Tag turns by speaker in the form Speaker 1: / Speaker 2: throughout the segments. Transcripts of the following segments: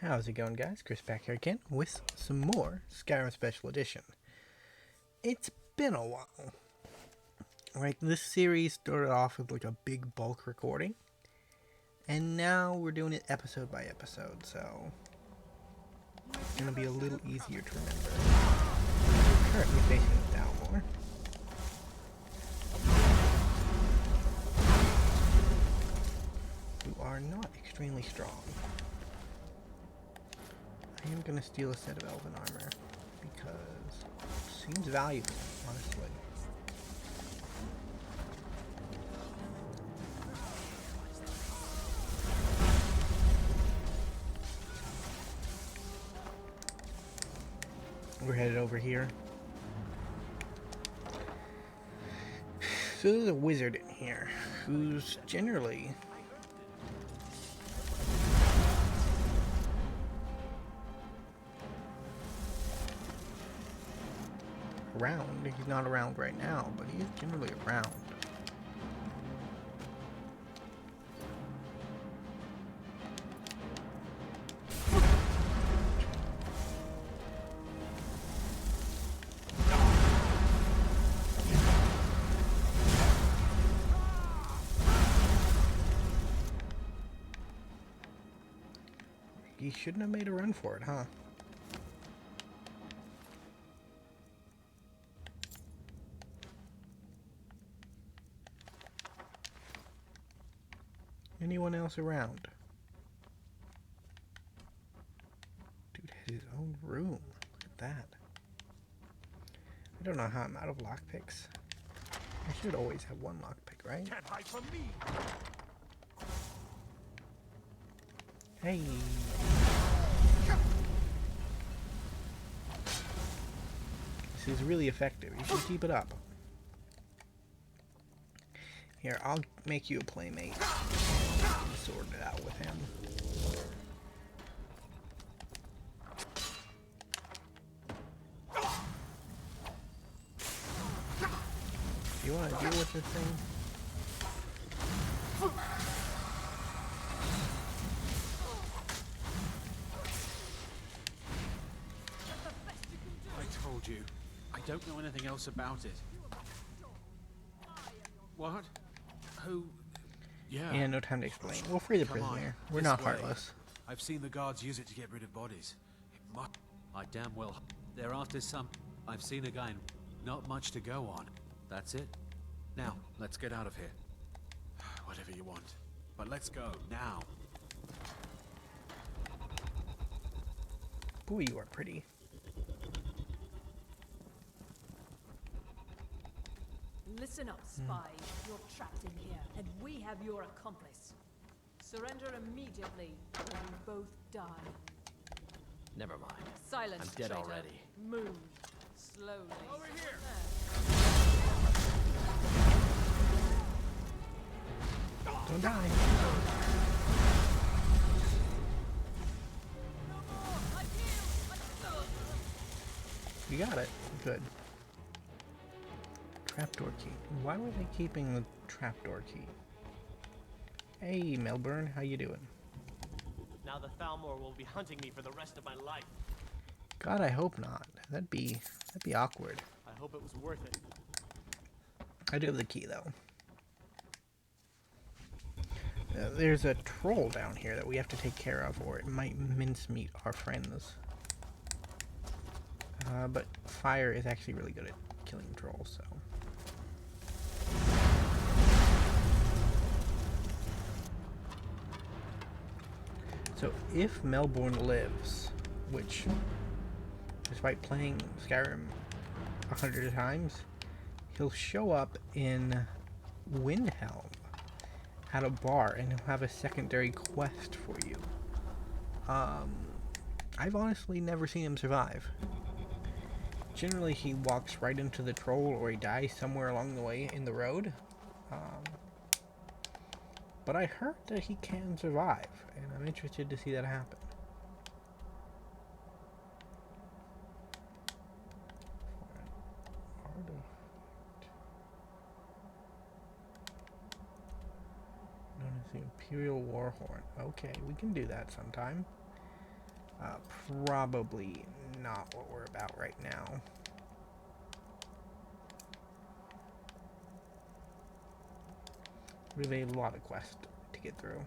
Speaker 1: How's it going, guys? Chris back here again with some more Skyrim Special Edition. It's been a while. Right, this series started off with like a big bulk recording, and now we're doing it episode by episode, so it's gonna be a little easier to remember. We're currently facing Dalmor. Who are not extremely strong. I am gonna steal a set of elven armor because it seems valuable, honestly. We're headed over here. So there's a wizard in here who's generally around. He's not around right now, but he is generally around. He shouldn't have made a run for it, huh? Anyone else around? Dude has his own room. Look at that. I don't know how I'm out of lockpicks. I should always have one lockpick, right?
Speaker 2: Can't hide from me.
Speaker 1: Hey. This is really effective. You should keep it up. Here, I'll make you a playmate. Sort it out with him. Do you want to deal with this thing?
Speaker 2: I told you. I don't know anything else about it. What? Who? Yeah.
Speaker 1: Yeah, no time to explain. We'll free the
Speaker 2: Come on,
Speaker 1: prisoner. We're
Speaker 2: this
Speaker 1: not
Speaker 2: way.
Speaker 1: heartless.
Speaker 2: I've seen the guards use it to get rid of bodies. It must. I damn well. They're after some. I've seen a guy. Not much to go on. That's it. Now, let's get out of here. Whatever you want. But let's go, now.
Speaker 1: Boy, you are pretty.
Speaker 3: Listen up, spies. You're trapped in here, and we have your accomplice. Surrender immediately, or you both die.
Speaker 4: Never mind.
Speaker 3: Silence,
Speaker 4: I'm dead
Speaker 3: traitor.
Speaker 4: already.
Speaker 3: Move. Slowly.
Speaker 2: Over here.
Speaker 1: Don't die. You got it. Good. Trapdoor key. Why were they keeping the trapdoor key? Hey, Melbourne, how you doing?
Speaker 4: Now the Thalmor will be hunting me for the rest of my life.
Speaker 1: God, I hope not. That'd be awkward.
Speaker 4: I hope it was worth it.
Speaker 1: I do have the key though. There's a troll down here that we have to take care of, or it might mincemeat our friends. But fire is actually really good at killing trolls, so. So if Melbourne lives, which, despite playing Skyrim 100 times, he'll show up in Windhelm at a bar and he'll have a secondary quest for you. I've honestly never seen him survive. Generally, he walks right into the troll or he dies somewhere along the way in the road. But I heard that he can survive, and I'm interested to see that happen. Known as the Imperial Warhorn. Okay, we can do that sometime. Probably not what we're about right now. We have a lot of quests to get through.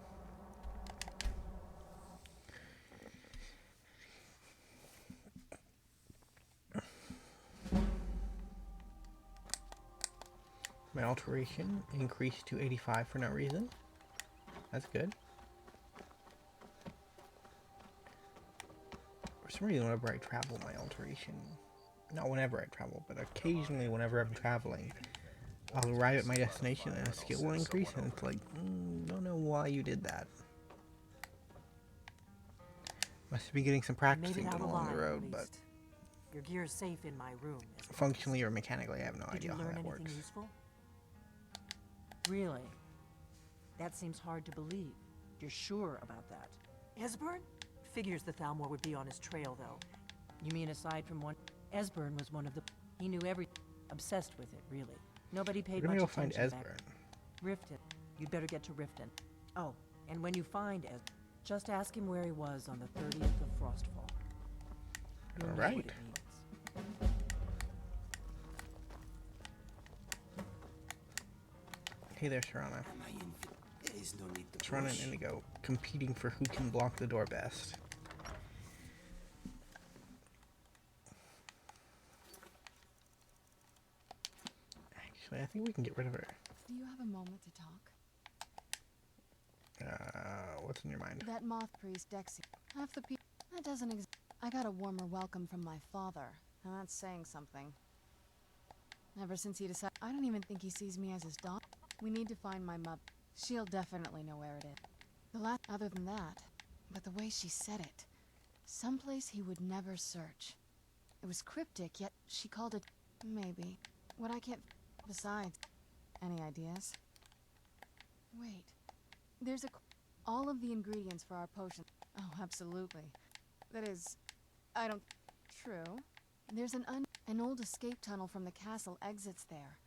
Speaker 1: My alteration increased to 85 for no reason. That's good. For some reason, whenever I travel, my alteration... Not whenever I travel, but occasionally whenever I'm traveling, I'll arrive at my destination and a skill will increase, and it's like, don't know why you did that. Must be getting some practicing done along the road, but
Speaker 5: your gear's safe in my room.
Speaker 1: functionally or mechanically, I have no idea how that works.
Speaker 5: Did you learn anything useful? Really? That seems hard to believe. You're sure about that? Esbern? Figures the Thalmor would be on his trail, though. You mean aside from one? Esbern was one of the... He knew everything. Obsessed with it, really. Nobody paid
Speaker 1: We're
Speaker 5: much
Speaker 1: gonna go find
Speaker 5: attention back.
Speaker 1: Esbern.
Speaker 5: Riften. You'd better get to Riften. Oh, and when you find Esbern, just ask him where he was on the 30th of Frostfall. You'll know what it
Speaker 1: Alright.
Speaker 5: means.
Speaker 1: Hey there, Sharana. Sharana and Indigo competing for who can block the door best. Actually, I think we can get rid of her.
Speaker 6: Do you have a moment to talk?
Speaker 1: What's in your mind?
Speaker 6: That moth priest, Dexy. Half the people... That doesn't exist. I got a warmer welcome from my father, and that's saying something. Ever since he decided... I don't even think he sees me as his daughter. We need to find my mother. She'll definitely know where it is. The last... Other than that... But the way she said it... Someplace he would never search. It was cryptic, yet she called it... Maybe. What I can't... Besides... Any ideas? Wait. There's a... All of the ingredients for our potion. Oh, absolutely. That is... I don't... True. There's an old escape tunnel from the castle exits there.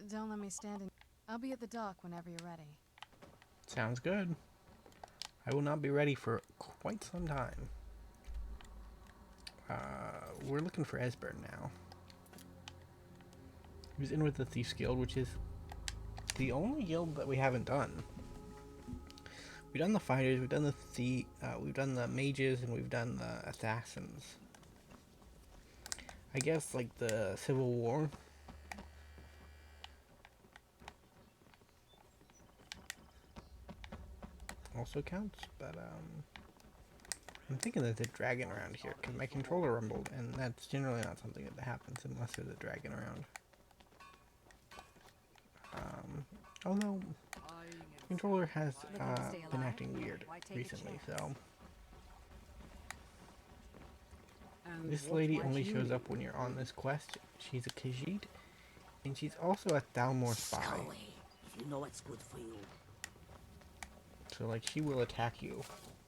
Speaker 6: Don't let me stand in... I'll be at the dock whenever you're ready.
Speaker 1: Sounds good. I will not be ready for quite some time. We're looking for Esbern now. He was in with the Thieves Guild, which is the only guild that we haven't done. We've done the fighters, we've done we've done the mages, and we've done the assassins. I guess like the Civil War. Also counts, but I'm thinking there's a dragon around here because my controller rumbled, and that's generally not something that happens unless there's a dragon around. Although controller has been acting weird recently, so this lady only shows up when you're on this quest. She's a Khajiit, and she's also a Thalmor spy.
Speaker 5: You know what's good for you.
Speaker 1: So, like, she will attack you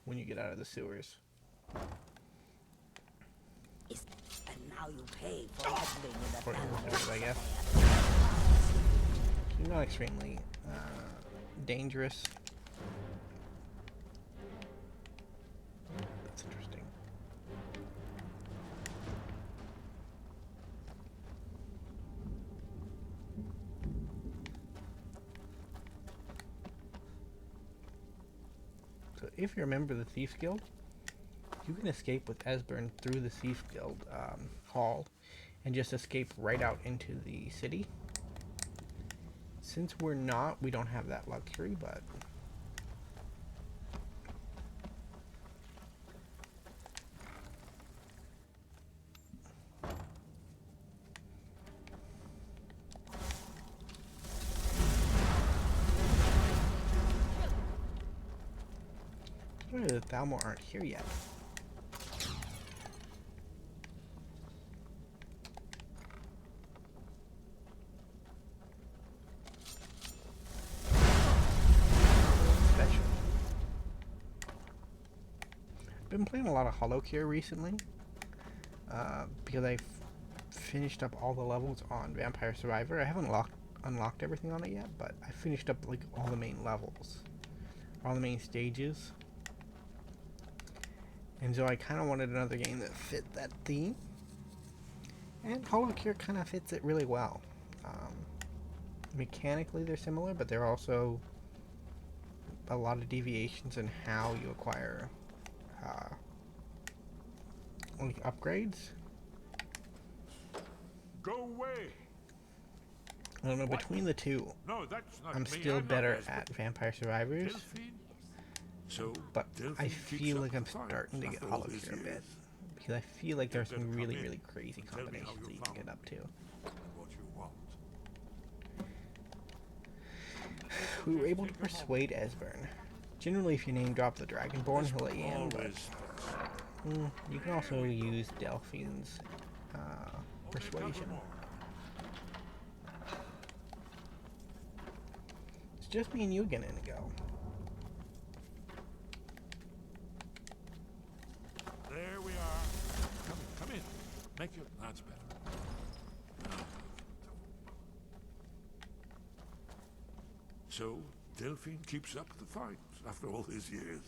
Speaker 1: when you get out of the sewers.
Speaker 5: And now you pay for everything in the
Speaker 1: Or in the
Speaker 5: Thalmor.
Speaker 1: sewers, I guess. She's not extremely dangerous. That's interesting. So if you remember the Thief Guild, you can escape with Esbern through the Thief Guild hall and just escape right out into the city. Since we're not, we don't have that luxury, but the Thalmor aren't here yet. Special. Been playing a lot of Holocure recently because I finished up all the levels on Vampire Survivor. I haven't unlocked everything on it yet, but I finished up like all the main levels, all the main stages. And so I kind of wanted another game that fit that theme. And Hollow Cure kind of fits it really well. Mechanically they're similar, but they're also a lot of deviations in how you acquire like upgrades.
Speaker 7: Go away.
Speaker 1: I don't know, between the two,
Speaker 7: No, that's not
Speaker 1: I'm
Speaker 7: me.
Speaker 1: still
Speaker 7: I'm
Speaker 1: better
Speaker 7: not Esbern.
Speaker 1: at Vampire Survivors,
Speaker 7: Delphine? So,
Speaker 1: but
Speaker 7: Delphine
Speaker 1: I
Speaker 7: keeps
Speaker 1: feel
Speaker 7: up
Speaker 1: like
Speaker 7: the
Speaker 1: I'm
Speaker 7: fight
Speaker 1: starting to get
Speaker 7: after all
Speaker 1: Hollow
Speaker 7: these
Speaker 1: Cure a bit.
Speaker 7: years.
Speaker 1: Because I feel like there's
Speaker 7: better
Speaker 1: some
Speaker 7: come
Speaker 1: really,
Speaker 7: in
Speaker 1: really crazy
Speaker 7: and tell me how
Speaker 1: combinations
Speaker 7: you
Speaker 1: that you can get
Speaker 7: found
Speaker 1: up to.
Speaker 7: What you want.
Speaker 1: We were able to persuade Esbern. Generally, if you name drop the Dragonborn, he'll let you in, but you can also use Delphine's persuasion. It's just me and you again, Inigo.
Speaker 7: There we are. Come in. Make your... That's better. So, Delphine keeps up the fight after all these years.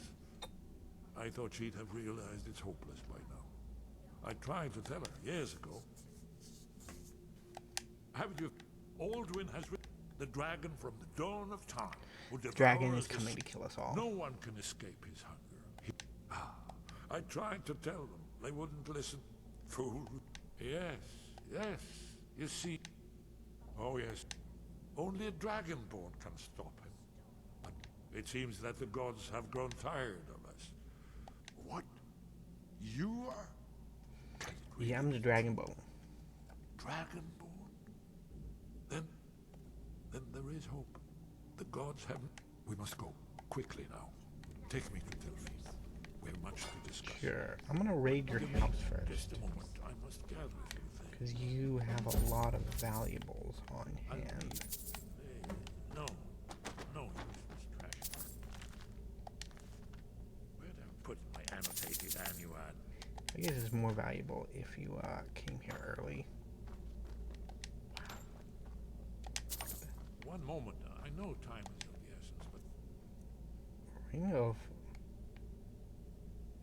Speaker 7: I thought she'd have realized it's hopeless by now. I tried to tell her years ago. Have you... Aldwin has written, the dragon from the dawn of time will devour
Speaker 1: Dragon is
Speaker 7: this-
Speaker 1: coming to kill us all.
Speaker 7: No one can escape his hunger. I tried to tell them. They wouldn't listen. Fool. Yes, yes. You see... Oh, yes. Only a dragonborn can stop him. But it seems that the gods have grown tired of us. What? You are? Can it really
Speaker 1: Yeah, I'm the Dragonborn.
Speaker 7: Dragonborn? Then there is hope. The gods haven't... We must go. Quickly now. Take me to Delphine. We have much to discuss.
Speaker 1: Sure. I'm gonna raid your
Speaker 7: Give me
Speaker 1: house first.
Speaker 7: just a moment. I must gather a few things.
Speaker 1: Because you have a lot of valuables on
Speaker 7: I'll
Speaker 1: hand.
Speaker 7: need... no. No useless trash. Where'd I put my annotated annuad?
Speaker 1: I guess it's more valuable if you came here early.
Speaker 7: One moment. I know time is of the essence, but...
Speaker 1: Ring of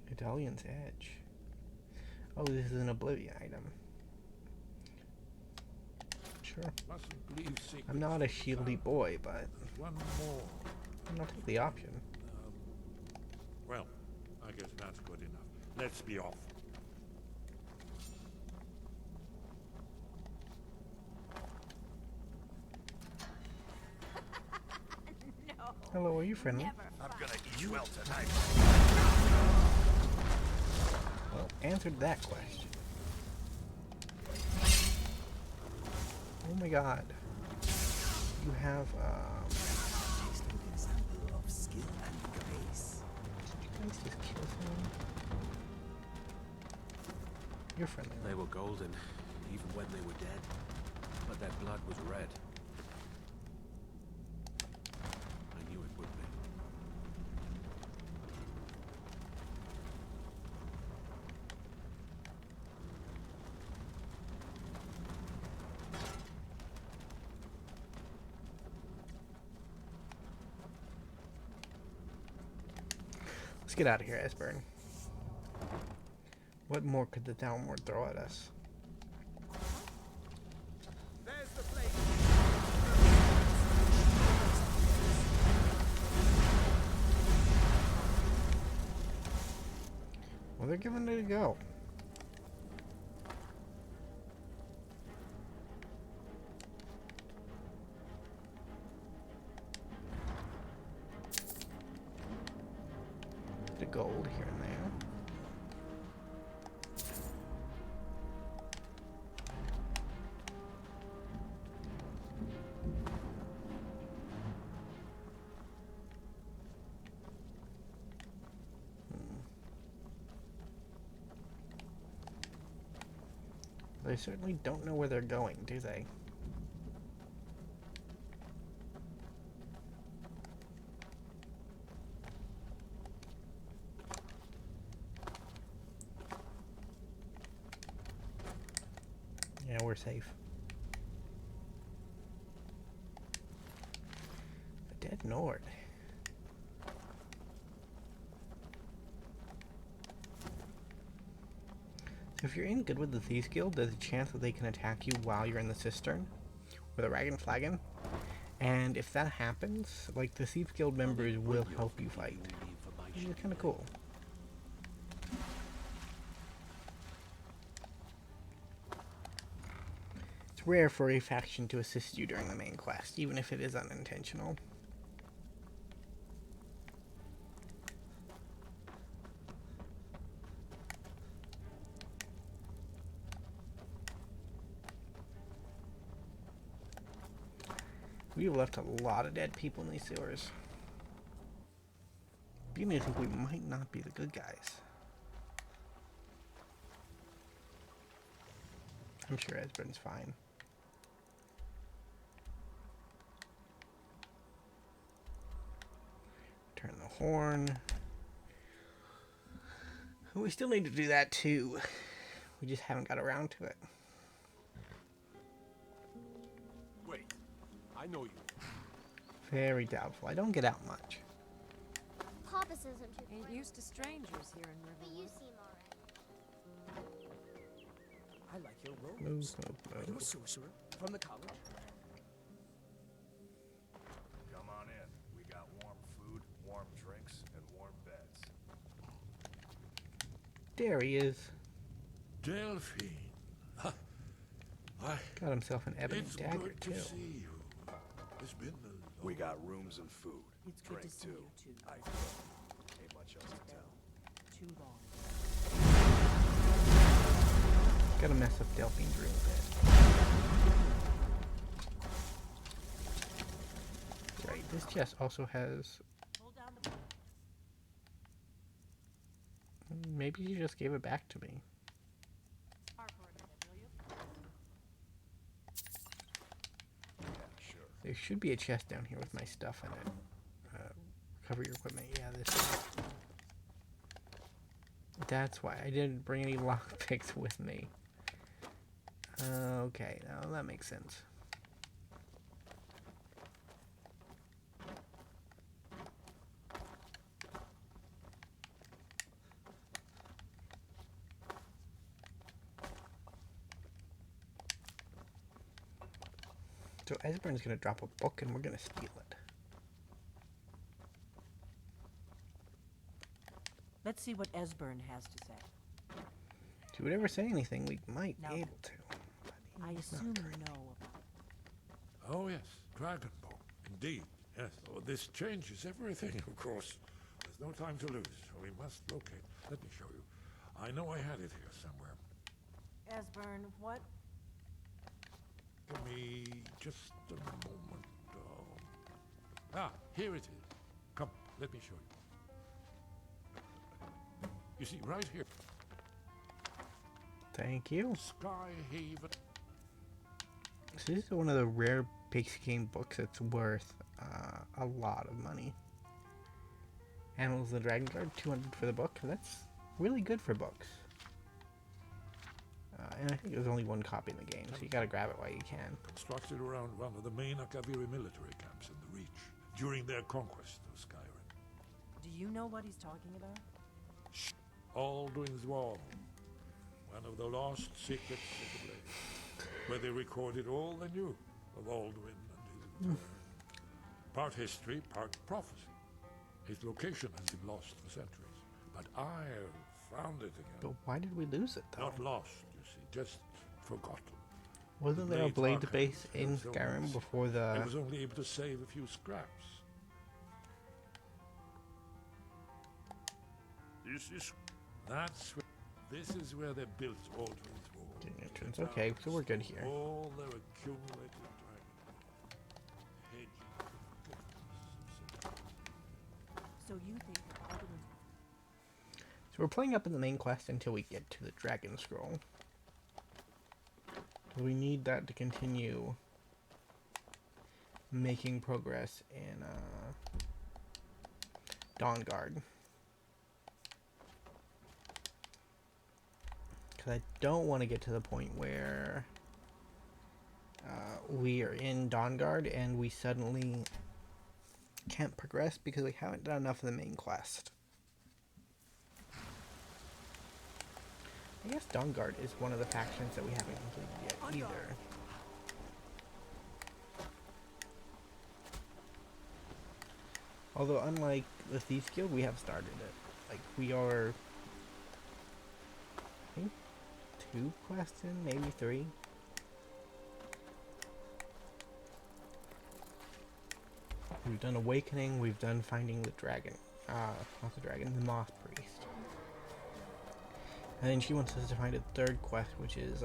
Speaker 1: Medallion's Edge. Oh, this is an Oblivion item. Sure.
Speaker 7: Mustn't leave secrets.
Speaker 1: I'm not a shieldy boy, but
Speaker 7: There's one more.
Speaker 1: I'll take the option.
Speaker 7: Well, I guess that's good enough. Let's be off.
Speaker 1: Hello, are you friendly?
Speaker 8: I'm gonna eat well tonight.
Speaker 1: Well, answered that question. Oh my god. You have,
Speaker 8: Tasting an example of skill and grace.
Speaker 1: did you guys just kill someone? You're friendly.
Speaker 2: They were golden, even when they were dead. But their blood was red. I knew it would be.
Speaker 1: Let's get out of here, Esbern. What more could the Downward throw at us?
Speaker 8: There's the place.
Speaker 1: Well, they're giving it a go. The gold here and there. They certainly don't know where they're going, do they? Yeah, we're safe. A dead Nord. So if you're in good with the Thieves Guild, there's a chance that they can attack you while you're in the cistern with a Ragged Flagon. And if that happens, like, the Thieves Guild members will help you fight. Which is kind of cool. It's rare for a faction to assist you during the main quest, even if it is unintentional. We've left a lot of dead people in these sewers. Beginning to think we might not be the good guys. I'm sure Esbern's fine. Turn the horn. We still need to do that too. We just haven't got around to it.
Speaker 9: Wait, I know you.
Speaker 1: Very doubtful. I don't get out much.
Speaker 10: Papa says I'm too
Speaker 5: Ain't used to strangers here in
Speaker 10: but you
Speaker 5: Riverwood.
Speaker 10: seem alright.
Speaker 8: I like your robes.
Speaker 1: Move,
Speaker 8: Are you a
Speaker 1: move.
Speaker 8: sorcerer from the college?
Speaker 9: Come on in. We got warm food, warm drinks, and warm beds.
Speaker 1: There he is.
Speaker 7: Delphine. Why,
Speaker 1: Got himself an ebony
Speaker 7: it's
Speaker 1: dagger
Speaker 7: good to
Speaker 1: too.
Speaker 7: see you. It's been a long...
Speaker 9: We got rooms and food.
Speaker 5: It's good
Speaker 9: Drink
Speaker 5: to see
Speaker 9: too.
Speaker 5: you too.
Speaker 9: I ain't much else to tell.
Speaker 5: Too long.
Speaker 1: Gotta mess up Delphine's room a bit. Right, this chest also has...
Speaker 5: Hold down the
Speaker 1: Maybe you just gave it back to me.
Speaker 5: bar for a minute, will you?
Speaker 9: Yeah, sure.
Speaker 1: There should be a chest down here with my stuff in it. Recover your equipment. Yeah, this one. That's why I didn't bring any lockpicks with me. Okay, now that makes sense. So Esbern's gonna drop a book and we're gonna steal it.
Speaker 5: Let's see what Esbern has to say.
Speaker 1: If you would ever say anything, we might
Speaker 5: No.
Speaker 1: be able to.
Speaker 5: I assume you know about
Speaker 7: Oh, yes. Dragonborn. Indeed. Yes. Oh, this changes everything, of course. There's no time to lose, so we must locate. Let me show you. I know I had it here somewhere.
Speaker 5: Esbern, what?
Speaker 7: Give me just a moment. Here it is. Come, let me show you. You see, right here.
Speaker 1: Thank you.
Speaker 7: Skyhaven.
Speaker 1: So this is one of the rare basic game books that's worth a lot of money. Animals of the Dragon Guard, 200 for the book. That's really good for books. And I think there's only one copy in the game, so you gotta grab it while you can.
Speaker 7: Constructed around one of the main Akaviri military camps in the Reach during their conquest of Skyrim.
Speaker 5: Do you know what he's talking about?
Speaker 7: Alduin's Wall, one of the lost secrets of the Blade, where they recorded all they knew of Alduin and his return. Part history, part prophecy. His location has been lost for centuries, but I have found it again.
Speaker 1: But why did we lose it, though?
Speaker 7: Not lost, you see, just forgotten.
Speaker 1: Wasn't
Speaker 7: The
Speaker 1: there a
Speaker 7: Blade's
Speaker 1: Blade base
Speaker 7: archives
Speaker 1: in
Speaker 7: held
Speaker 1: Skyrim
Speaker 7: those.
Speaker 1: before
Speaker 7: I
Speaker 1: the...
Speaker 7: was only able to save a few scraps. This is where they built Alduin's Wall.
Speaker 1: The entrance. Okay, so we're good here.
Speaker 7: All their accumulated dragon.
Speaker 5: So you think that Alduin's
Speaker 1: So we're playing up in the main quest until we get to the Dragon Scroll. We need that to continue making progress in Dawnguard. Because I don't want to get to the point where we are in Dawnguard and we suddenly can't progress because we haven't done enough of the main quest. I guess Dawnguard is one of the factions that we haven't completed yet either. Although, unlike the Thieves Guild, we have started it. Like, we are, I think, 2 quests in, maybe 3. We've done Awakening, we've done Finding the Dragon. Not the dragon, the Moth Priest. And then she wants us to find a 3rd quest, which is,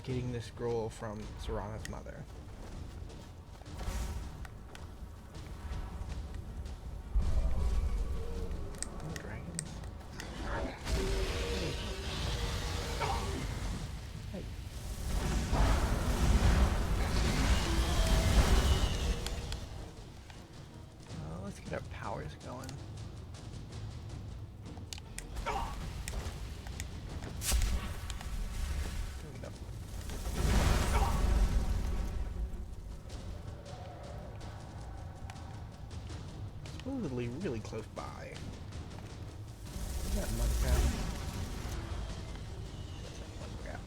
Speaker 1: getting the scroll from Serana's mother. Get our powers going. There we go. Supposedly really close by. Is that mud crab? That's that mud crab.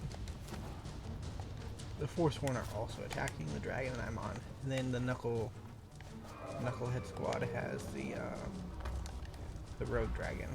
Speaker 1: The Forsworn are also attacking the dragon that I'm on. And then the Knucklehead squad has the road dragon.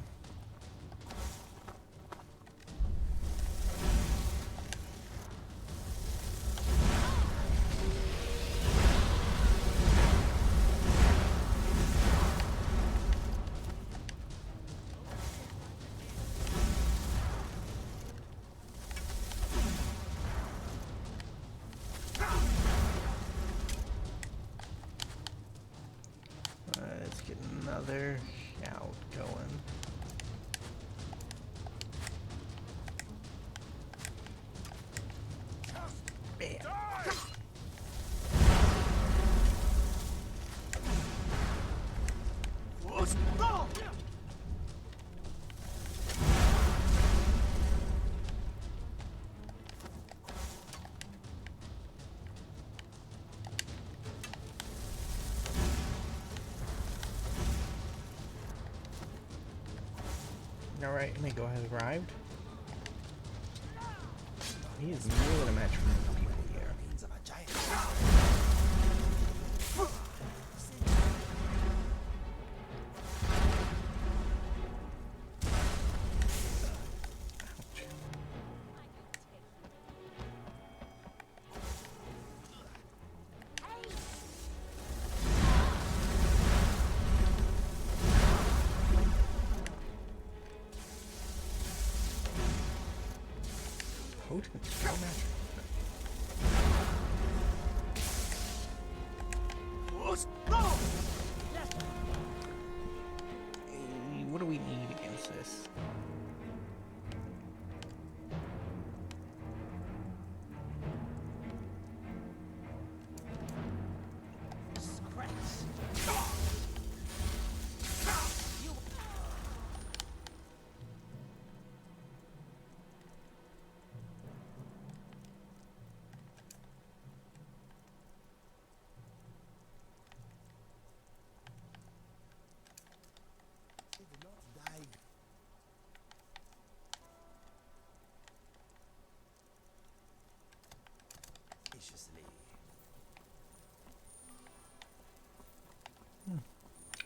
Speaker 1: Let's get another shout going. Bam. Alright, Mako has arrived. He is more than a match for most people here. Potent spell magic. Hey, what do we need against this?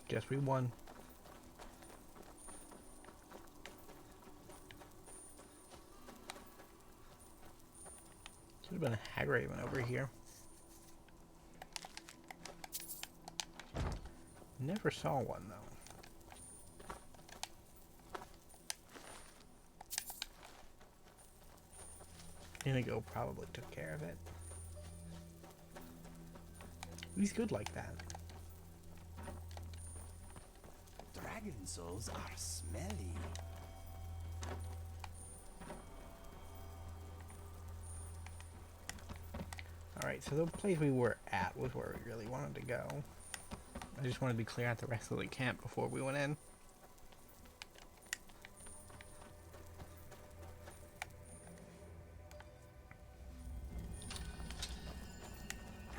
Speaker 1: Guess we won. Should have been a Hagraven over here. Never saw one though. Inigo probably took care of it. He's good like that.
Speaker 8: Dragon souls are smelly.
Speaker 1: Alright, so the place we were at was where we really wanted to go. I just wanted to clear out the rest of the camp before we went in.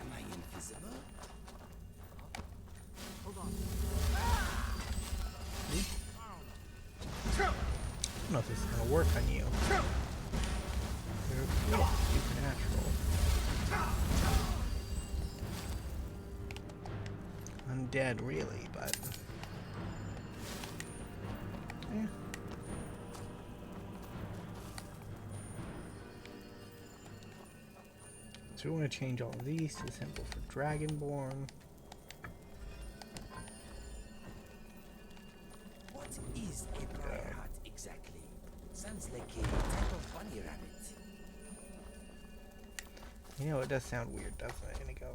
Speaker 8: Am I invisible?
Speaker 4: Hold on.
Speaker 1: don't know if this is gonna work on you. You're a bit supernatural. Undead, really, but... eh. So we want to change all of these to the symbol for Dragonborn.
Speaker 8: What is a briar hut exactly? Sounds like a type of bunny rabbit.
Speaker 1: You know, it does sound weird, doesn't it, Inigo?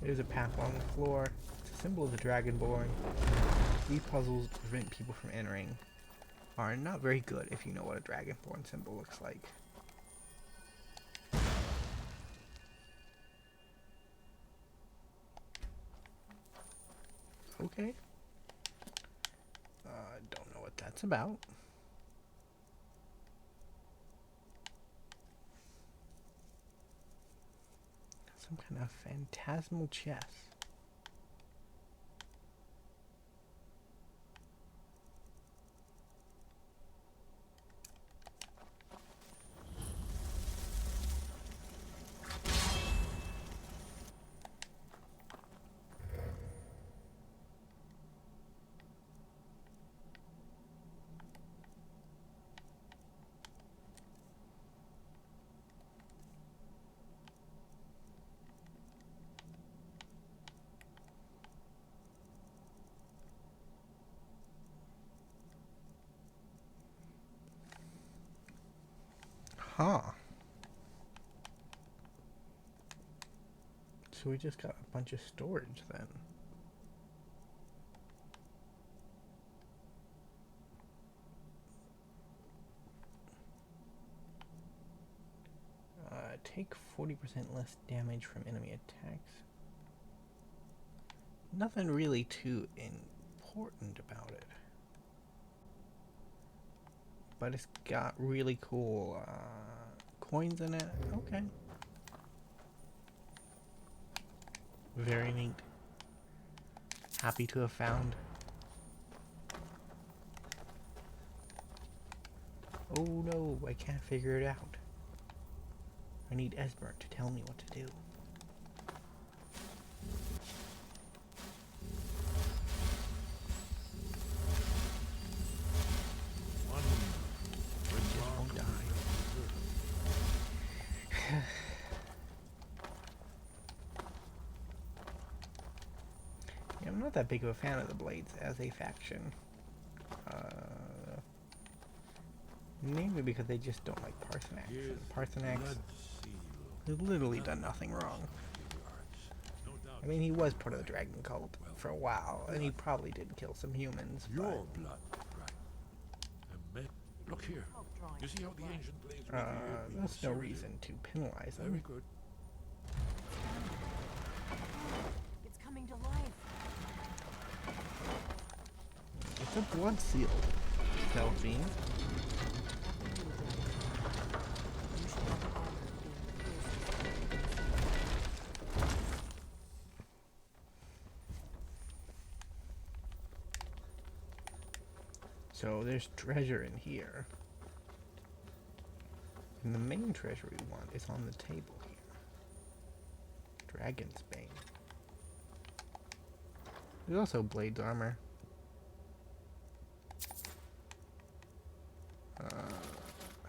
Speaker 1: There's a path along the floor. It's a symbol of the Dragonborn. These puzzles prevent people from entering. Are not very good if you know what a Dragonborn symbol looks like. Okay. Don't know what that's about. Some kind of phantasmal chess. Huh. So we just got a bunch of storage then. Take 40% less damage from enemy attacks. Nothing really too important about it. But it's got really cool coins in it. Okay. Very neat. Happy to have found. Oh no, I can't figure it out. I need Esbern to tell me what to do. Won't die. Yeah, I'm not that big of a fan of the Blades as a faction. Mainly because they just don't like Parsanax. And Parsanax has literally done nothing wrong. I mean, he was part of the Dragon Cult for a while, and he probably did kill some humans.
Speaker 7: Your blood, right? Look here. You see how the ancient blades were here?
Speaker 1: There's no reason to penalize them.
Speaker 7: Very good.
Speaker 5: It's coming to life.
Speaker 1: It's a blood seal, Delphine. So there's treasure in here. And the main treasure we want is on the table here. Dragon's Bane. There's also Blade's armor. I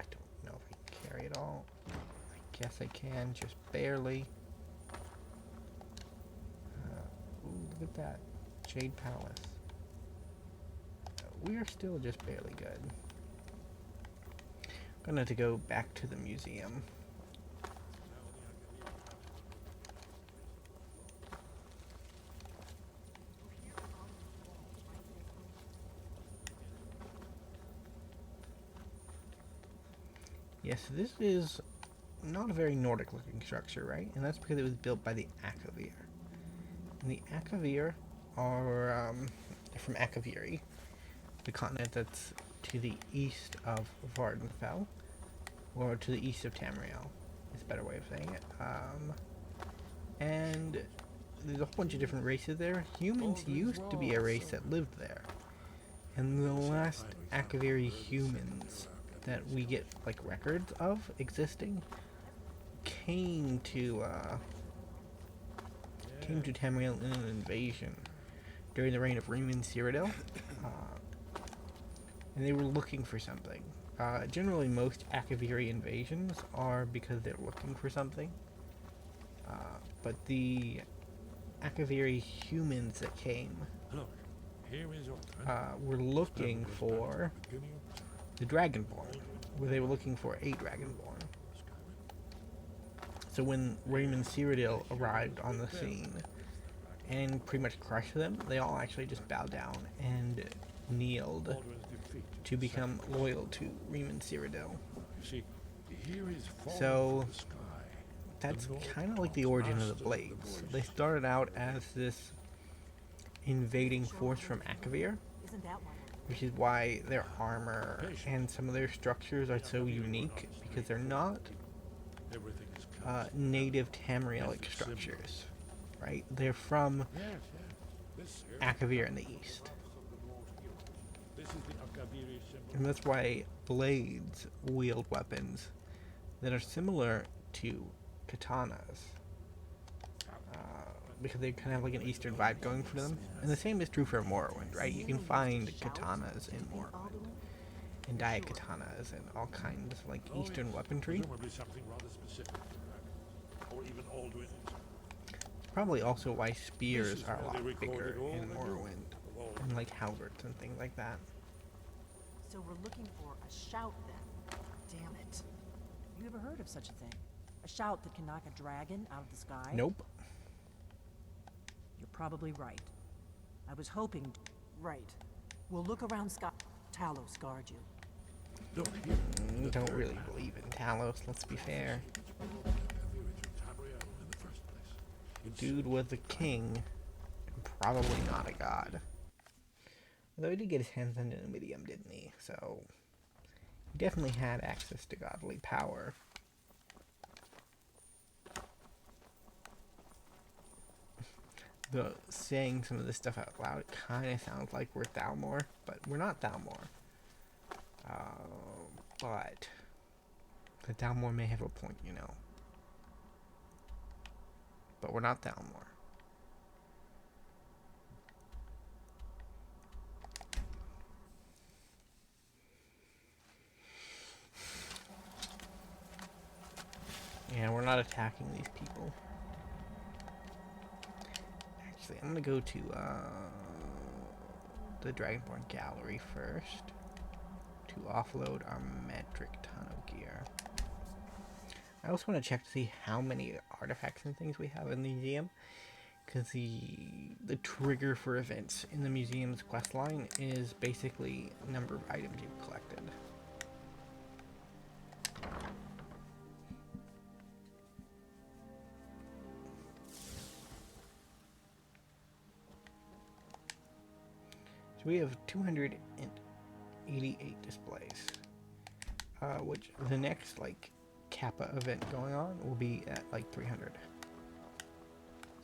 Speaker 1: don't know if I can carry it all. I guess I can, just barely. Ooh, look at that. Jade Palace. We are still just barely good. Gonna have to go back to the museum. Yes, this is not a very Nordic looking structure, right? And that's because it was built by the Akavir. And the Akavir are from Akaviri, the continent that's to the east of Vardenfell, or to the east of Tamriel, is a better way of saying it. And there's a whole bunch of different races there. Humans used to be a race that lived there. And the last Akaviri humans that we get, like, records of existing came to Tamriel in an invasion during the reign of Riemann Cyrodiil. And they were looking for something. Generally, most Akaviri invasions are because they're looking for something. But the Akaviri humans that came were looking for the Dragonborn, where they were looking for a Dragonborn. So when Riemann Cyrodiil arrived on the scene and pretty much crushed them, they all actually just bowed down and kneeled to become loyal to Riemann Cyrodiil. So that's kind of like the origin of the Blades. They started out as this invading force from Akavir, which is why their armor and some of their structures are so unique, because they're not native Tamrielic structures, right? They're from Akavir in the east. And that's why blades wield weapons that are similar to katanas. Because they kind of have like an eastern vibe going for them. And the same is true for Morrowind, right? You can find katanas in Morrowind. And diet katanas and all kinds of like eastern weaponry. Probably also why spears are a lot bigger in Morrowind. And like halberds and things like that.
Speaker 5: So we're looking for a shout then. Damn it. You ever heard of such a thing? A shout that can knock a dragon out of the sky?
Speaker 1: Nope.
Speaker 5: You're probably right. I was hoping... Right. We'll look around Talos scarred you.
Speaker 1: Don't really believe in Talos, let's be fair. Dude was a king, and probably not a god. Although he did get his hands on Numidium, didn't he? So, he definitely had access to godly power. Though, saying some of this stuff out loud, it kind of sounds like we're Thalmor, but we're not Thalmor. But, the Thalmor may have a point, you know. But we're not Thalmor. Yeah, we're not attacking these people. Actually, I'm gonna go to the Dragonborn Gallery first to offload our metric ton of gear. I also want to check to see how many artifacts and things we have in the museum, because the trigger for events in the museum's questline is basically the number of items you've collected. So we have 288 displays, which the next like Kappa event going on will be at like 300.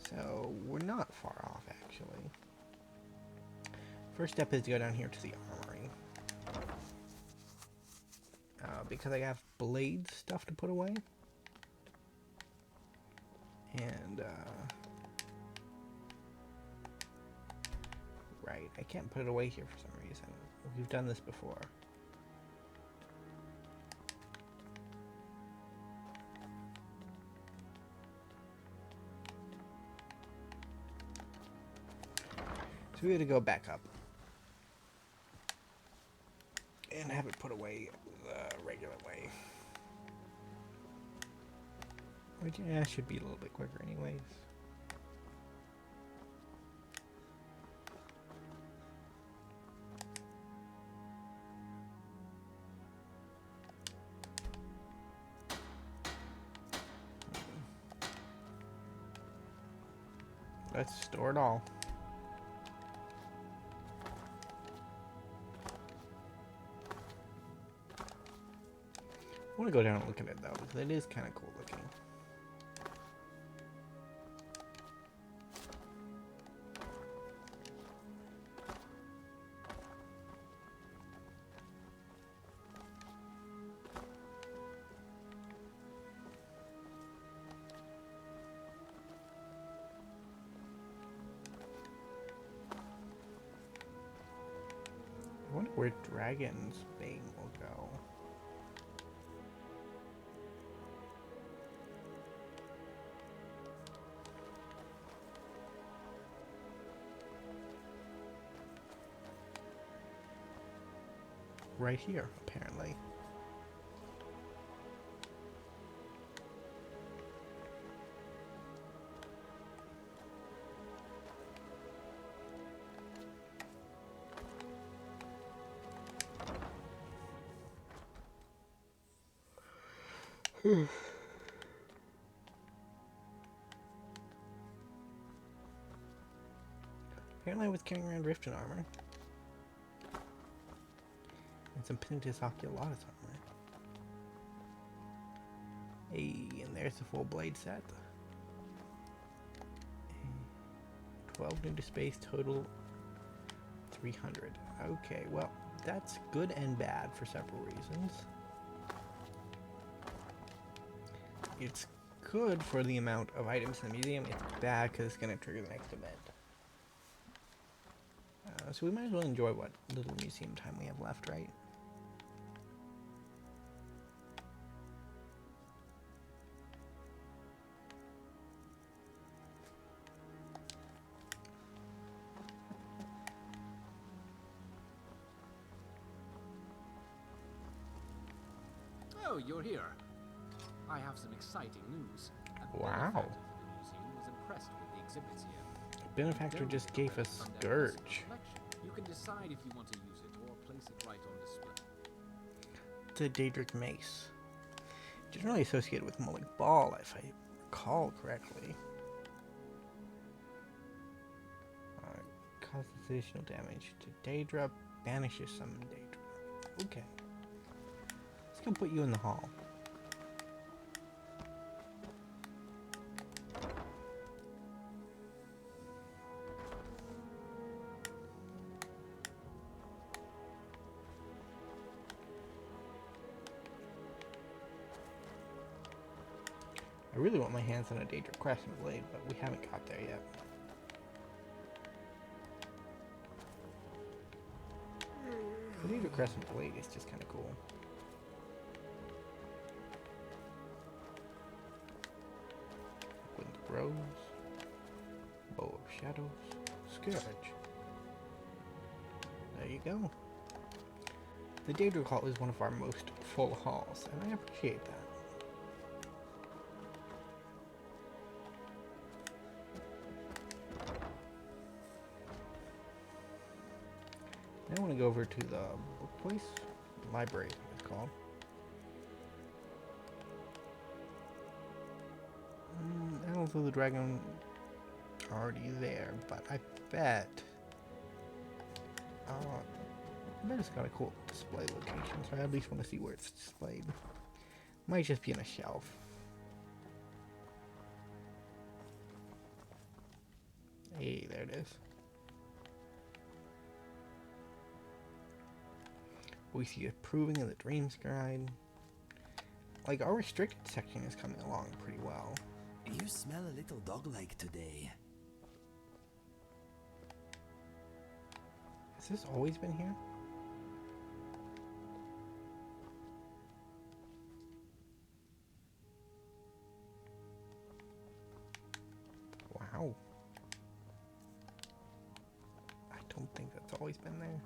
Speaker 1: So we're not far off, actually. First step is to go down here to the armory. Because I have blade stuff to put away. And, right, I can't put it away here for some reason. We've done this before. So we had to go back up and have it put away the regular way. Which, yeah, should be a little bit quicker anyways. Let's store it all. I want to go down and look at it though, because it is kind of cool looking. I wonder where Dragon's Bane will go. Right here, apparently. Apparently I was carrying around Riften armor. And some Penitus Oculatus armor. Hey, and there's the full blade set. 12 new to space, total 300. Okay, well, that's good and bad for several reasons. It's good for the amount of items in the museum. It's bad because it's going to trigger the next event. So we might as well enjoy what little museum time we have left, right?
Speaker 11: Oh, you're here. I have some exciting news.
Speaker 1: Wow.
Speaker 11: The museum was impressed with the exhibits here.
Speaker 1: Benefactor just gave us Scourge.
Speaker 11: You can decide if you want to use it or place it right on display.
Speaker 1: The Daedric Mace. Generally associated with Mullig Ball, if I recall correctly. Causes additional damage to Daedra, banishes some Daedra. Okay. Let's go put you in the hall. I really want my hands on a Daedra Crescent Blade, but we haven't got there yet. The Daedra Crescent Blade is just kind of cool. Wind Rose, Bow of Shadows, Scourge. There you go. The Daedra Hall is one of our most full halls, and I appreciate that. Now I want to go over to the book place, library it's called. I don't know the dragon already there, but I bet it's got a cool display location, so I at least want to see where it's displayed. Might just be on a shelf. Hey, there it is. We see Approving of the Dreams Guide. Like, our restricted section is coming along pretty well.
Speaker 8: You smell a little dog-like today.
Speaker 1: Has this always been here? Wow. I don't think that's always been there.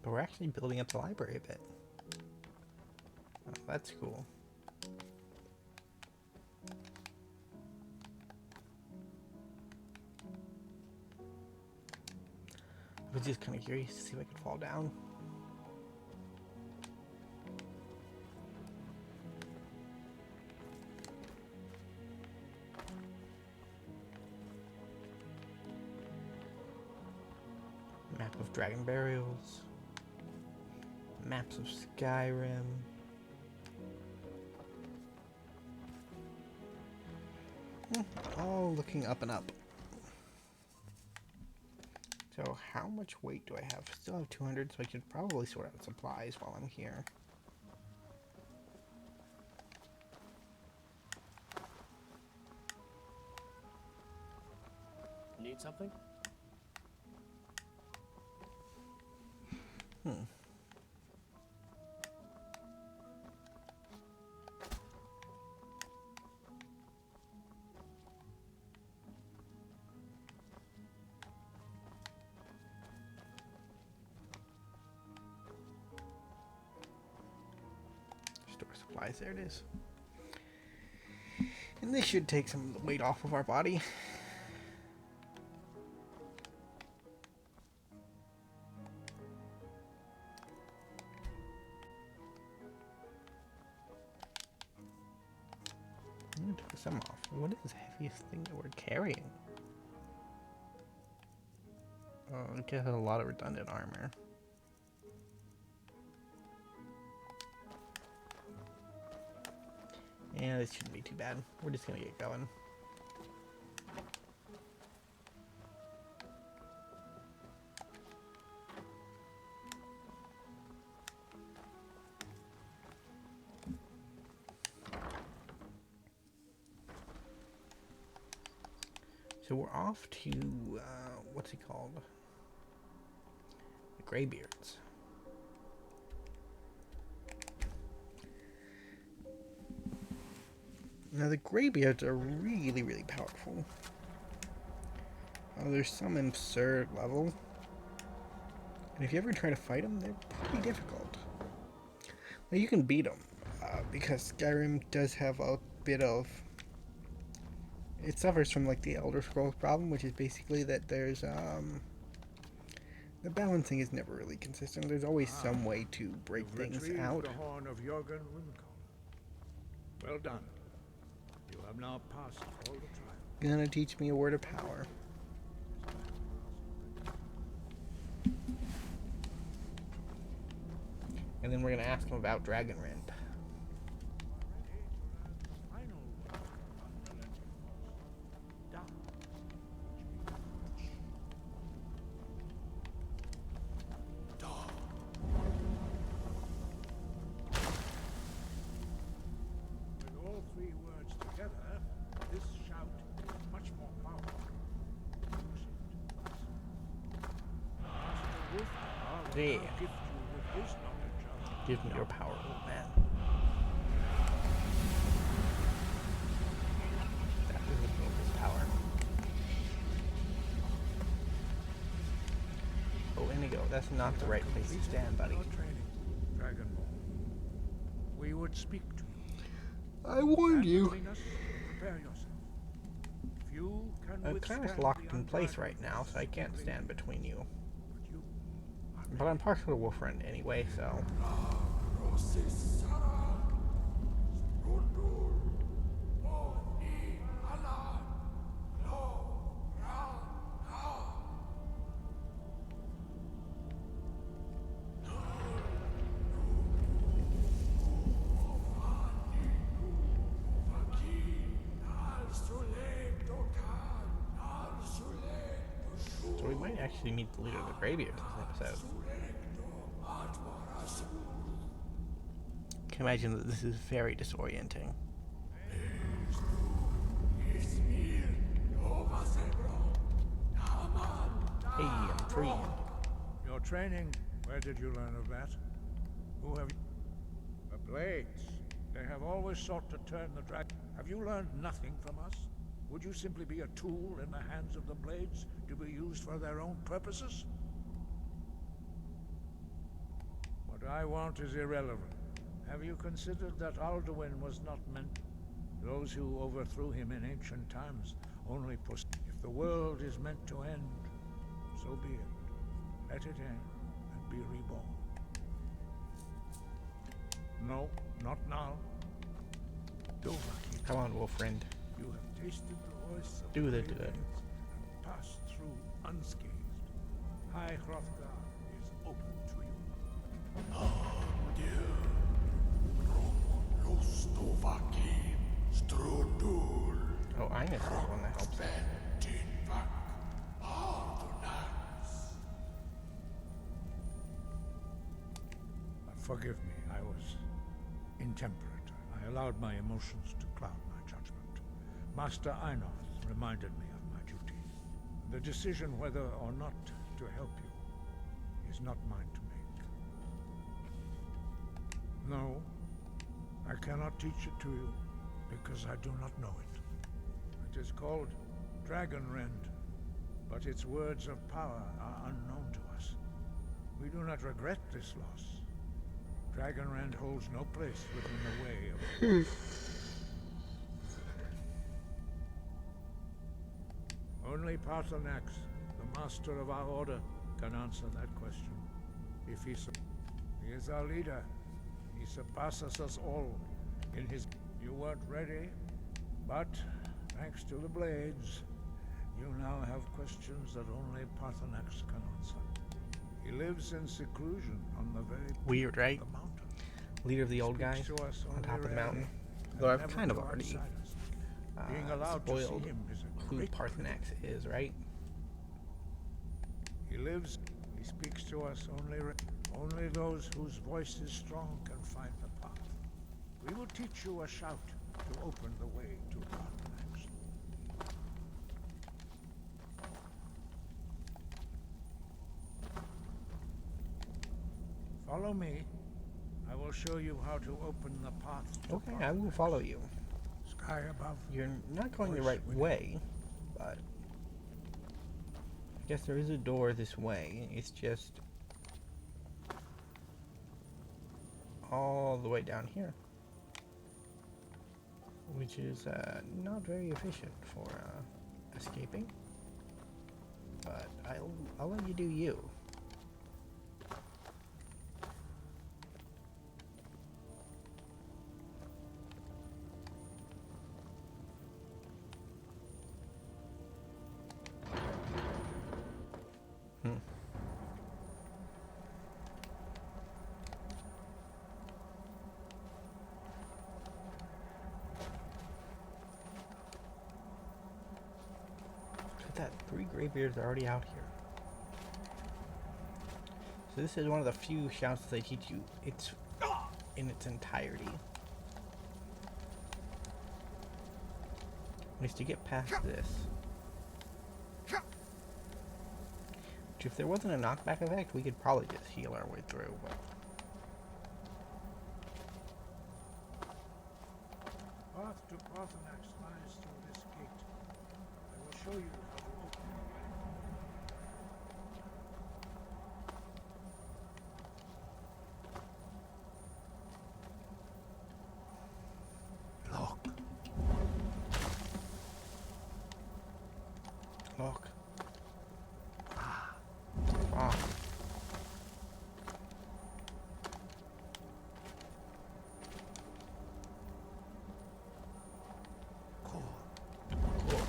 Speaker 1: But we're actually building up the library a bit. Oh, that's cool. I was just kind of curious to see if I could fall down. Map of Dragon Burials. Maps of Skyrim. All looking up and up. So how much weight do I have? Still have 200, so I should probably sort out supplies while I'm here.
Speaker 4: Need something?
Speaker 1: Store supplies, there it is. And this should take some of the weight off of our body. Took some off. What is the heaviest thing that we're carrying? Oh, it has a lot of redundant armor. Yeah, this shouldn't be too bad. We're just gonna get going. So we're off to, what's he called? The Greybeards. Now the Greybeards are really, really powerful. There's some absurd level. And if you ever try to fight them, they're pretty difficult. Now you can beat them, because Skyrim does have a bit of... It suffers from like the Elder Scrolls problem, which is basically that there's the balancing is never really consistent. There's always some way to break things out.
Speaker 7: The horn of Jörgen Windcaller. Well done. You have now passed all the trials.
Speaker 1: Gonna teach me a word of power. And then we're gonna ask him about Dragonrend. Yeah. Give me your power, old man. That is his power. Oh, Inigo, that's not the right place to stand, buddy.
Speaker 7: Dragonborn. We would speak to you.
Speaker 1: I warned you.
Speaker 7: Prepare yourself. If you can
Speaker 1: I'm kind of locked in place right now, so I can't stand between you. But I'm partial to Wolfrend anyway, so... So we might actually meet the leader of the Greybeards this episode. I can imagine that this is very disorienting. Hey, I'm free.
Speaker 7: Your training, where did you learn of that? Who have you... The blades. They have always sought to turn the dragon. Have you learned nothing from us? Would you simply be a tool in the hands of the blades to be used for their own purposes? What I want is irrelevant. Have you considered that Alduin was not meant... Those who overthrew him in ancient times only push... If the world is meant to end, so be it. Let it end and be reborn. No, not now.
Speaker 1: Come on, Wolfriend.
Speaker 7: You have tasted the voice of
Speaker 1: Do the
Speaker 7: the
Speaker 1: good.
Speaker 7: and passed through unscathed. High Hrothgar is open to you.
Speaker 1: Oh, Ines is the one that helps out.
Speaker 7: Forgive me, I was intemperate. I allowed my emotions to cloud my judgment. Master Einoth reminded me of my duty. The decision whether or not to help you is not mine to make. No, I cannot teach it to you, because I do not know it. It is called Dragon Rend, but its words of power are unknown to us. We do not regret this loss. Dragon Rend holds no place within the way of... Only Paarthurnax, the master of our order, can answer that question. If he is our leader. He surpasses us all in his... You weren't ready, but thanks to the blades, you now have questions that only Paarthurnax can answer. He lives in seclusion on the very
Speaker 1: Weird, right?
Speaker 7: the mountain.
Speaker 1: Leader of the old guys on top of the mountain. Though I've kind of already spoiled who Paarthurnax is, right?
Speaker 7: He lives. He speaks to us only those whose voice is strong can find the path. We will teach you a shout to open the way to Paarthurnax. Follow me. I will show you how to open the path to
Speaker 1: Okay, I will follow you.
Speaker 7: Sky above.
Speaker 1: You're not going the right way, but I guess there is a door this way. It's just all the way down here, which is not very efficient for escaping. But I'll let you do you. That 3 Greybeards are already out here. So this is one of the few shouts they teach you. It's in its entirety. At least to get past this. Which if there wasn't a knockback effect, we could probably just heal our way through. But
Speaker 7: Path to Paarthurnax lies through this gate. I will show you how to open the way. Lock.
Speaker 1: lock. Ah.
Speaker 7: Cool.
Speaker 1: Cool.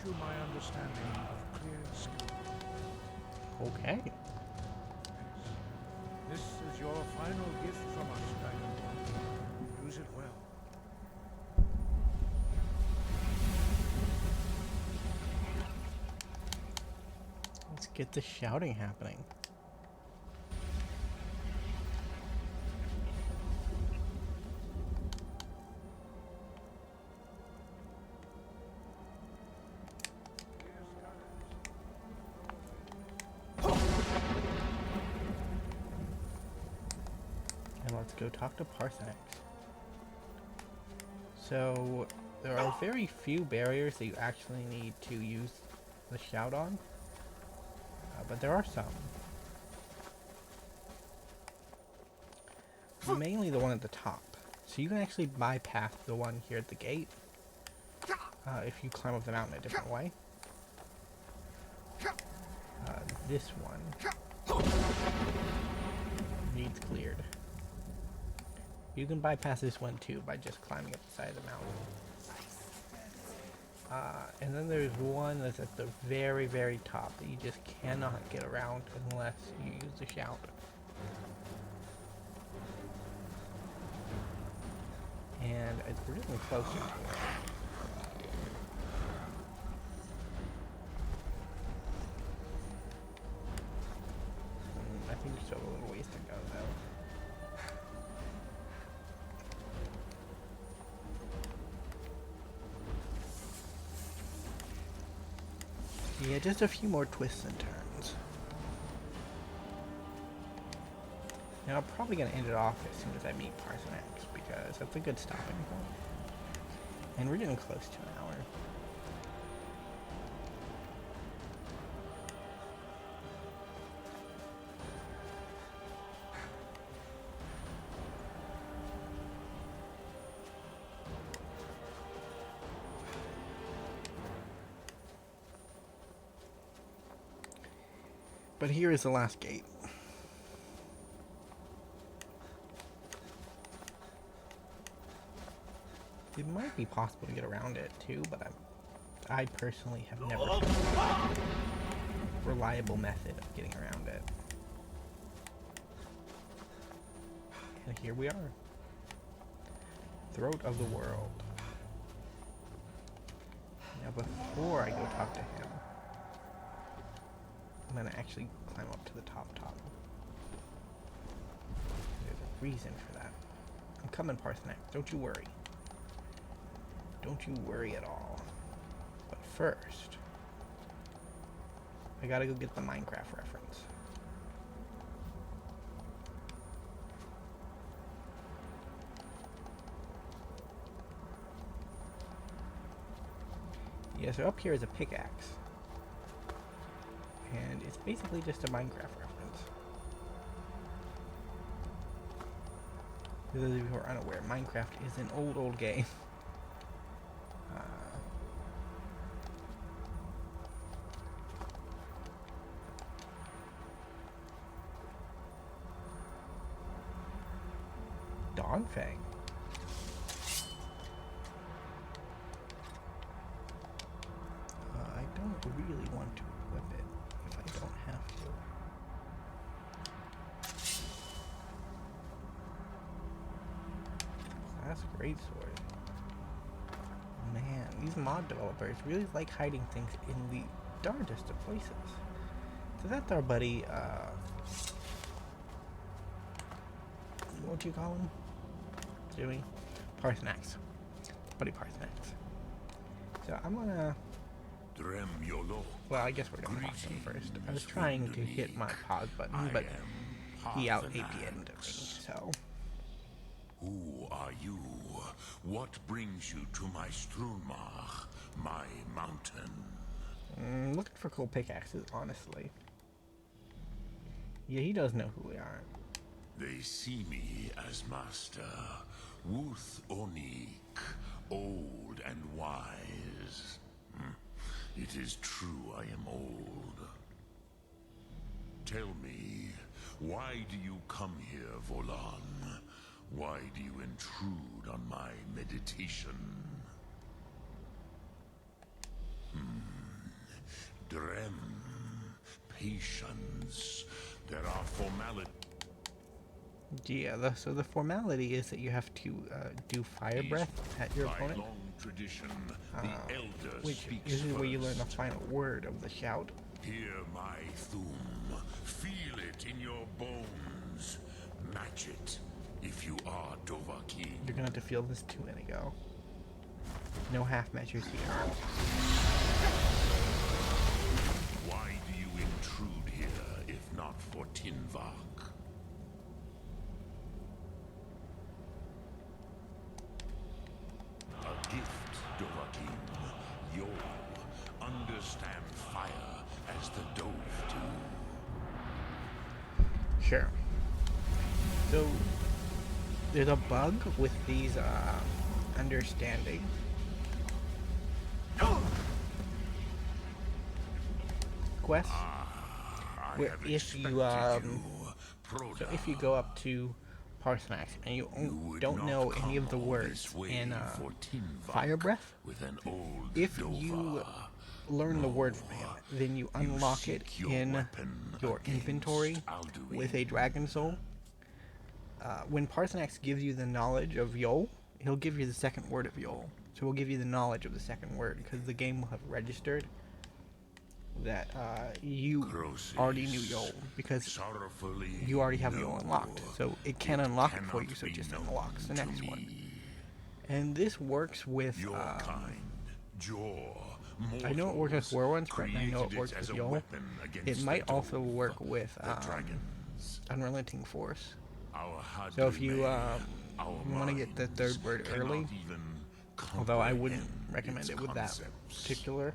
Speaker 7: You my understanding of clear skill.
Speaker 1: Okay.
Speaker 7: Yes. This is your final gift from us, Dragonborn. Use it well.
Speaker 1: Let's get the shouting happening. Let's go talk to Paarthurnax. So, there are very few barriers that you actually need to use the shout on, but there are some. Mainly the one at the top. So you can actually bypass the one here at the gate if you climb up the mountain a different way. This one needs cleared. You can bypass this one too by just climbing up the side of the mountain. And then there's one that's at the very, very top that you just cannot get around unless you use the shout. And it's really close to it. I think there's still a little ways to go though. Yeah, just a few more twists and turns. Now I'm probably going to end it off as soon as I meet Parsonax, because that's a good stopping point. And we're getting close to an hour. But here is the last gate. It might be possible to get around it too, but I personally have never found a reliable method of getting around it. And here we are. Throat of the World. Now before I go talk to him, I'm gonna actually climb up to the top. There's a reason for that. I'm coming, Parsonax. Don't you worry. Don't you worry at all. But first, I gotta go get the Minecraft reference. Yeah, so up here is a pickaxe. And it's basically just a Minecraft reference. For those of you who are unaware, Minecraft is an old game. Dawnfang. I don't really want to equip it if I don't have to. That's a great sword. Man, these mod developers really like hiding things in the darndest of places. So that's our buddy, what'd you call him? Jimmy? Parsonax. Buddy Parsonax. So I'm gonna... Well, I guess we're gonna talk to him first. I was trying to hit my pause button, but he out-APN'd me, so...
Speaker 7: Who are you? What brings you to my Strunmach, my mountain?
Speaker 1: Looking for cool pickaxes, honestly. Yeah, he does know who we are.
Speaker 7: They see me as master, Wuth Onik, old and wise. It is true I am old. Tell me, why do you come here, Volan? Why do you intrude on my meditation? Drem, patience. There are formalities.
Speaker 1: Yeah, so the formality is that you have to do fire breath at your opponent,
Speaker 7: Long tradition, the elder
Speaker 1: which
Speaker 7: speaks
Speaker 1: is where you learn the
Speaker 7: first.
Speaker 1: final word of the shout.
Speaker 7: Hear my thum. Feel it in your bones. Match it if you are Dovahkiin.
Speaker 1: You're gonna have to feel this too, Inigo. No half measures here.
Speaker 7: Why do you intrude here if not for Tinvak? A gift, Dovahkiin. You'll understand fire as the Dove do.
Speaker 1: Sure. So there's a bug with these understanding. quest where if you so if you go up to Parsanax and you don't know any of the words in Fire Breath, if you learn the word from him, then you unlock it in your inventory with a Dragon Soul. When Parsanax gives you the knowledge of Yol, he'll give you the second word of Yol. So he'll give you the knowledge of the second word, because the game will have registered that you already knew Yol, because you already have Yol unlocked. So it can unlock it for you, so it just unlocks the next one. And this works with... I know it works with War Ones, but I know it works with Yol. It might also work with Unrelenting Force. So if you want to get the third word early, although I wouldn't recommend it with that particular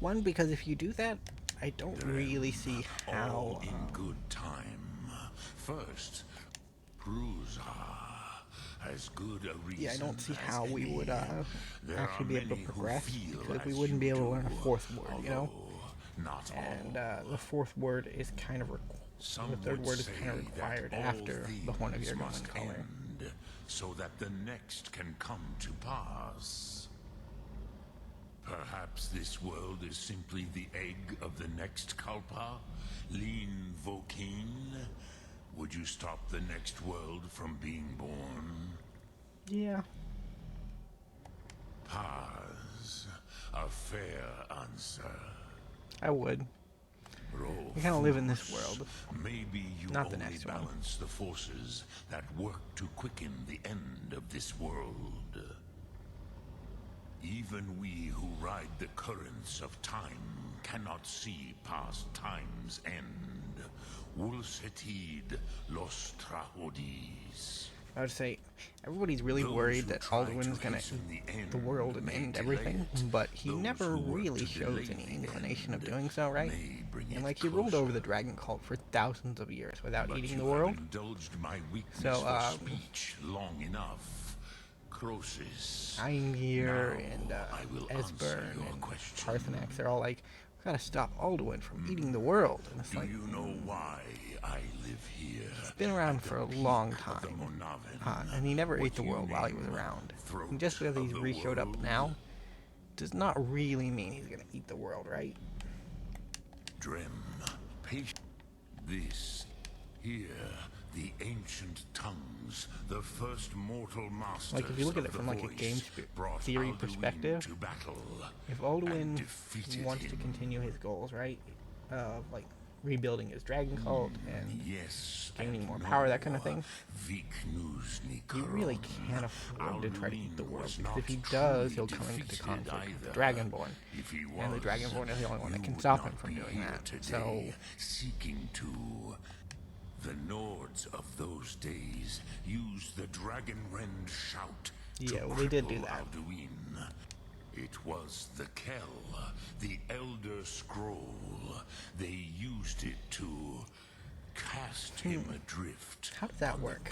Speaker 1: one, because if you do that, I don't really see how...
Speaker 7: in good time. First, Prusa has good a reason.
Speaker 1: Yeah, I don't see how we would actually be able to progress, because we wouldn't be able to learn a fourth word, you know? And the fourth word is kind of the third word is kind of required after the Horn of Yergamin color.
Speaker 7: So that the next can come to pass. Perhaps this world is simply the egg of the next Kalpa? Lean Vokeen? Would you stop the next world from being born?
Speaker 1: Yeah.
Speaker 7: Paz. A fair answer.
Speaker 1: I would. We kind of live in this world.
Speaker 7: Maybe you
Speaker 1: not the
Speaker 7: only
Speaker 1: next one.
Speaker 7: balance the forces that work to quicken the end of this world. Even we who ride the currents of time cannot see past time's end. Wulsetid los Trahodis.
Speaker 1: I would say everybody's really worried that Alduin's gonna eat the world and end everything, but he never really shows any inclination of doing so, right? And like, he ruled over the Dragon Cult for thousands of years without eating the world. So,
Speaker 7: long enough. Croesus.
Speaker 1: Eingeir and Esbern and Parsanax, they're all like, we gotta stop Alduin from eating the world. And it's like,
Speaker 7: you know why I live here?
Speaker 1: He's been around for a long time, and he never ate the world while he was around. And just because he's re-showed up now does not really mean he's gonna eat the world, right?
Speaker 7: Drem, patient. This here, the ancient tongues, the first mortal masters.
Speaker 1: Like, if you look at it from like a game theory perspective, if Alduin wants to continue his goals, right, like rebuilding his dragon cult and gaining more power, that kind of thing, he really can't afford to try to eat the world, because if he does, he'll come into conflict with the Dragonborn, and the Dragonborn is the only one that can stop him from doing that. So,
Speaker 7: seeking to. The Nords of those days used the Dragon Rend shout.
Speaker 1: Yeah, well, they did do that.
Speaker 7: Alduin. It was the Kell, the Elder Scroll. They used it to cast him adrift.
Speaker 1: How does that work?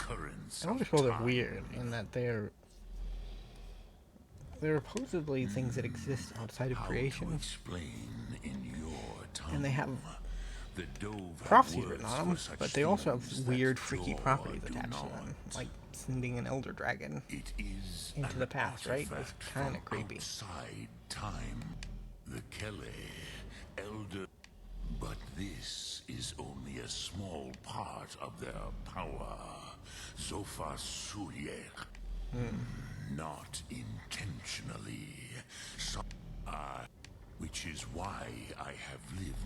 Speaker 1: Elder Scrolls are weird in that they're supposedly things that exist outside of creation, and they have prophecies written on them, but they also have weird, freaky properties attached to them, like sending an elder dragon into the past, right? It's kind of creepy.
Speaker 7: Time, the Kelle, elder, but this is only a small part of their power. Zofa Suyer, not intentionally, which is why I have lived.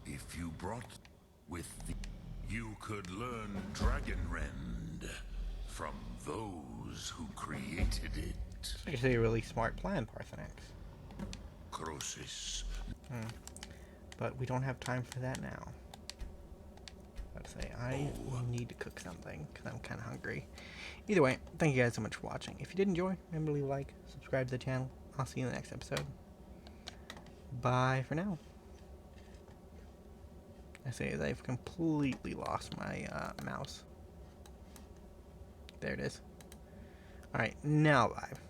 Speaker 7: If you brought with the, you could learn Dragon Rend from those who created it.
Speaker 1: It's actually a really smart plan, Parsanax.
Speaker 7: Croesus.
Speaker 1: But we don't have time for that now. I'd say I need to cook something because I'm kind of hungry. Either way, thank you guys so much for watching. If you did enjoy, remember to leave a like, subscribe to the channel. I'll see you in the next episode. Bye for now. I say as I've completely lost my mouse. There it is. Alright, now live.